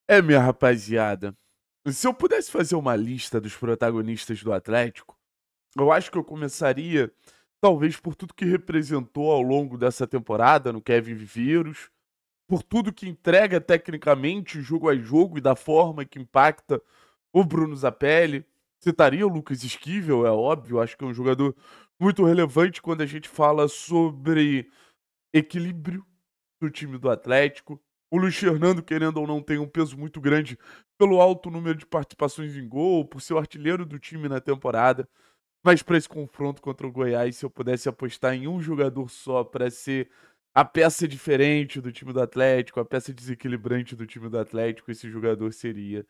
Minha rapaziada, se eu pudesse fazer uma lista dos protagonistas do Atlético, eu acho que eu começaria, talvez, por tudo que representou ao longo dessa temporada no Kevin Viveiros, por tudo que entrega tecnicamente jogo a jogo e da forma que impacta o Bruno Zapelli. Citaria o Lucas Esquivel, é óbvio, acho que é um jogador muito relevante quando a gente fala sobre equilíbrio do time do Atlético. O Luiz Fernando, querendo ou não, tem um peso muito grande pelo alto número de participações em gol, por ser o artilheiro do time na temporada. Mas para esse confronto contra o Goiás, se eu pudesse apostar em um jogador só para ser a peça diferente do time do Atlético, a peça desequilibrante do time do Atlético, esse jogador seria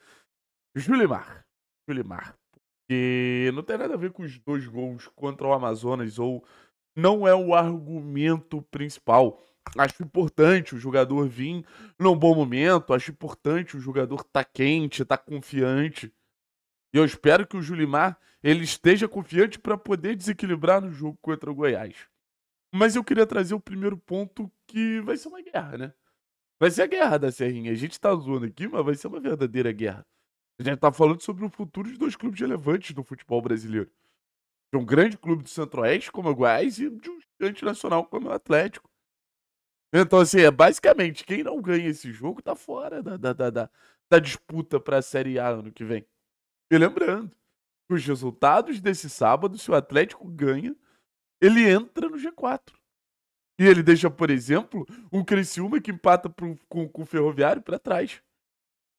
Julimar. Julimar. E não tem nada a ver com os dois gols contra o Amazonas, ou não é o argumento principal. Acho importante o jogador vir num bom momento, acho importante o jogador tá quente, tá confiante. E eu espero que o Julimar ele esteja confiante para poder desequilibrar no jogo contra o Goiás. Mas eu queria trazer o primeiro ponto que vai ser uma guerra, né? Vai ser a guerra da Serrinha. A gente tá zoando aqui, mas vai ser uma verdadeira guerra. A gente tá falando sobre o futuro de dois clubes relevantes no futebol brasileiro. De um grande clube do Centro-Oeste como o Goiás e de um gigante nacional como o Atlético. Então, assim, basicamente, quem não ganha esse jogo tá fora da disputa pra Série A ano que vem. E lembrando, os resultados desse sábado, se o Atlético ganha, ele entra no G4. E ele deixa, por exemplo, um Criciúma que empata com o Ferroviário para trás.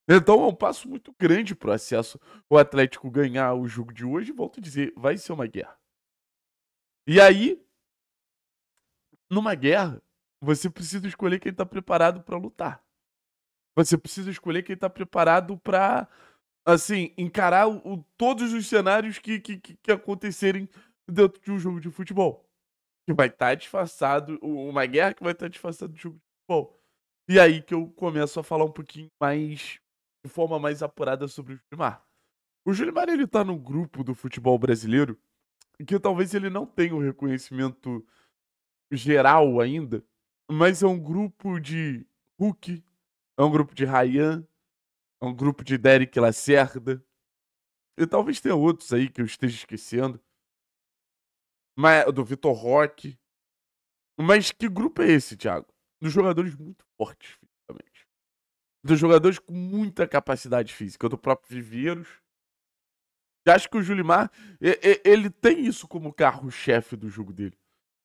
Então é um passo muito grande pro acesso. O Atlético ganhar o jogo de hoje, volto a dizer, vai ser uma guerra. E aí, numa guerra, você precisa escolher quem tá preparado para lutar. Você precisa escolher quem tá preparado para, assim, encarar todos os cenários que acontecerem dentro de um jogo de futebol. Que vai estar disfarçado, uma guerra que vai estar disfarçada de jogo de futebol. E aí que eu começo a falar um pouquinho mais, de forma mais apurada sobre o Julimar. O Julimar, ele tá no grupo do futebol brasileiro que talvez ele não tenha o reconhecimento geral ainda, mas é um grupo de Hulk, é um grupo de Ryan, é um grupo de Derek Lacerda, e talvez tenha outros aí que eu esteja esquecendo, mas do Vitor Roque. Mas que grupo é esse, Thiago? Dos jogadores muito fortes fisicamente. Dos jogadores com muita capacidade física, do próprio Viveiros. Eu acho que o Julimar, ele tem isso como carro-chefe do jogo dele.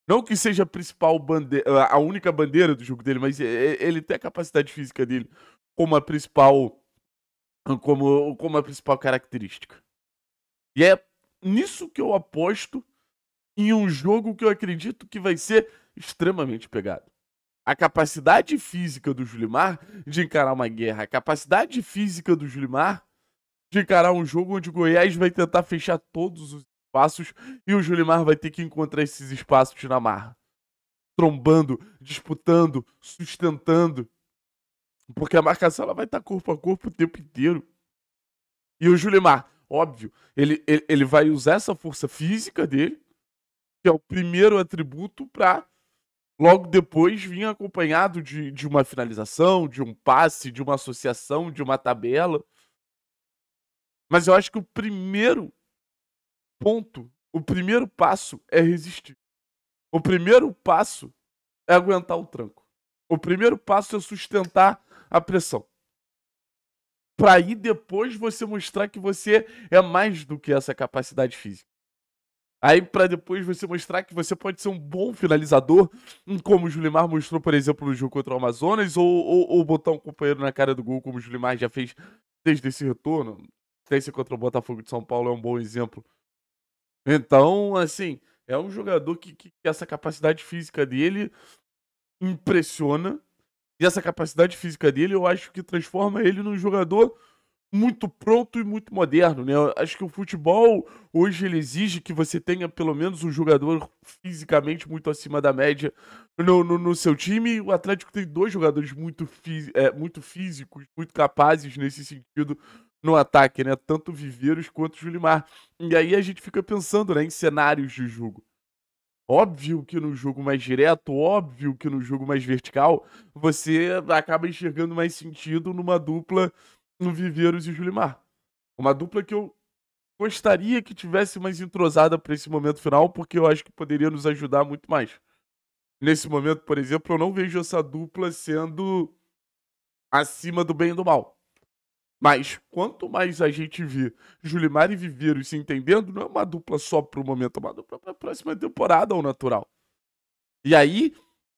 Não que seja a principal bandeira, a única bandeira do jogo dele, mas ele tem a capacidade física dele como a principal, como a principal característica. E é nisso que eu aposto em um jogo que eu acredito que vai ser extremamente pegado. A capacidade física do Julimar de encarar uma guerra, a capacidade física do Julimar de encarar um jogo onde o Goiás vai tentar fechar todos os espaços e o Julimar vai ter que encontrar esses espaços na marra. Trombando, disputando, sustentando. Porque a marcação ela vai estar corpo a corpo o tempo inteiro. E o Julimar, óbvio, ele vai usar essa força física dele, que é o primeiro atributo, para logo depois vir acompanhado de uma finalização, de um passe, de uma associação, de uma tabela. Mas eu acho que o primeiro ponto, o primeiro passo é resistir. O primeiro passo é aguentar o tranco. O primeiro passo é sustentar a pressão. Para aí depois você mostrar que você é mais do que essa capacidade física. Aí para depois você mostrar que você pode ser um bom finalizador, como o Julimar mostrou, por exemplo, no jogo contra o Amazonas, ou botar um companheiro na cara do gol, como o Julimar já fez desde esse retorno. Esse contra o Botafogo de São Paulo é um bom exemplo. Então, assim, é um jogador que essa capacidade física dele impressiona. E essa capacidade física dele, eu acho que transforma ele num jogador muito pronto e muito moderno, né? Eu acho que o futebol hoje ele exige que você tenha pelo menos um jogador fisicamente muito acima da média no seu time. O Atlético tem dois jogadores muito físicos, muito capazes nesse sentido no ataque, né? Tanto o Viveiros quanto o Julimar. E aí a gente fica pensando, né, em cenários de jogo. Óbvio que no jogo mais direto, óbvio que no jogo mais vertical, você acaba enxergando mais sentido numa dupla no Viveiros e Julimar. Uma dupla que eu gostaria que tivesse mais entrosada para esse momento final, porque eu acho que poderia nos ajudar muito mais. Nesse momento, por exemplo, eu não vejo essa dupla sendo acima do bem e do mal. Mas quanto mais a gente vê Julimar e Viveiros se entendendo, não é uma dupla só pro momento, é uma dupla pra próxima temporada ao natural. E aí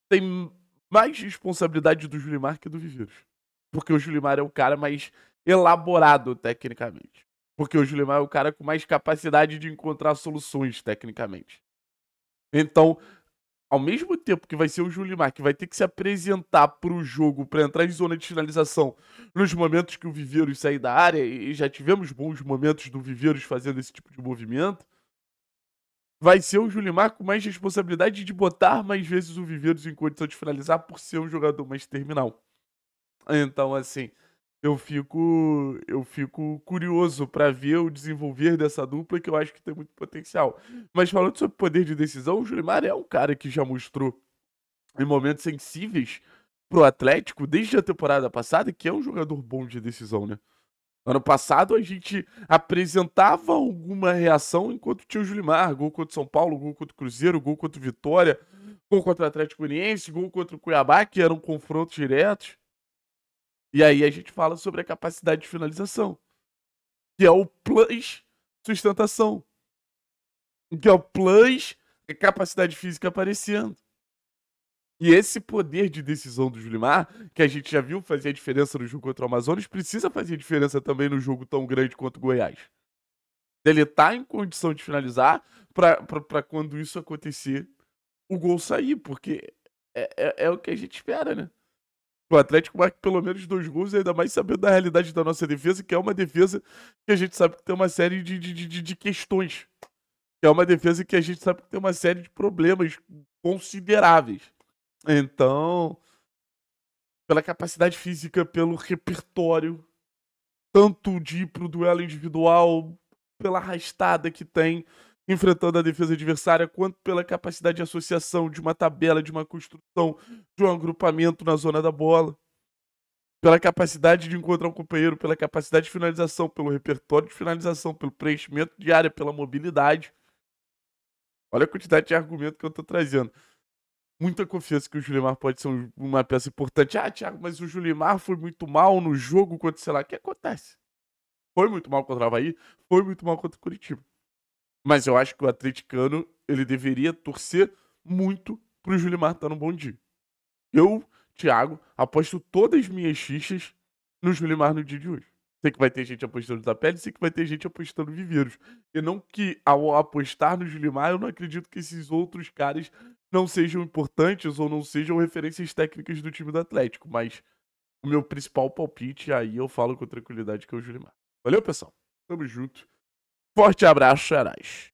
tem mais responsabilidade do Julimar que do Viveiros. Porque o Julimar é o cara mais elaborado tecnicamente. Porque o Julimar é o cara com mais capacidade de encontrar soluções tecnicamente. Então, ao mesmo tempo que vai ser o Julimar que vai ter que se apresentar pro jogo para entrar em zona de finalização nos momentos que o Viveiros sair da área, e já tivemos bons momentos do Viveiros fazendo esse tipo de movimento, vai ser o Julimar com mais responsabilidade de botar mais vezes o Viveiros em condição de finalizar por ser um jogador mais terminal. Então, assim, eu fico curioso para ver o desenvolver dessa dupla, que eu acho que tem muito potencial. Mas falando sobre poder de decisão, o Julimar é um cara que já mostrou em momentos sensíveis pro Atlético desde a temporada passada, que é um jogador bom de decisão, né? Ano passado a gente apresentava alguma reação enquanto tinha o Julimar, gol contra o São Paulo, gol contra o Cruzeiro, gol contra o Vitória, gol contra o Atlético Goianiense, gol contra o Cuiabá, que eram confrontos diretos. E aí a gente fala sobre a capacidade de finalização, que é o plus sustentação, que é o plus capacidade física aparecendo. E esse poder de decisão do Julimar, que a gente já viu fazer a diferença no jogo contra o Amazonas, precisa fazer diferença também no jogo tão grande quanto o Goiás. Ele tá em condição de finalizar pra quando isso acontecer, o gol sair, porque é o que a gente espera, né? O Atlético marque pelo menos 2 gols, ainda mais sabendo da realidade da nossa defesa, que é uma defesa que a gente sabe que tem uma série de questões. Que é uma defesa que a gente sabe que tem uma série de problemas consideráveis. Então, pela capacidade física, pelo repertório, tanto de ir pro duelo individual, pela arrastada que tem enfrentando a defesa adversária, quanto pela capacidade de associação de uma tabela, de uma construção, de um agrupamento na zona da bola, pela capacidade de encontrar um companheiro, pela capacidade de finalização, pelo repertório de finalização, pelo preenchimento de área, pela mobilidade. Olha a quantidade de argumento que eu tô trazendo. Muita confiança que o Julimar pode ser uma peça importante. Ah, Thiago, mas o Julimar foi muito mal no jogo contra, sei lá, o que acontece? Foi muito mal contra o Avaí, foi muito mal contra o Curitiba. Mas eu acho que o atleticano, ele deveria torcer muito pro Julimar estar num bom dia. Eu, Thiago, aposto todas as minhas fichas no Julimar no dia de hoje. Sei que vai ter gente apostando no Tapete, sei que vai ter gente apostando no Viveiros. E não que, ao apostar no Julimar, eu não acredito que esses outros caras não sejam importantes ou não sejam referências técnicas do time do Atlético. Mas o meu principal palpite, aí eu falo com tranquilidade, que é o Julimar. Valeu, pessoal. Tamo junto. Forte abraço, Xarás.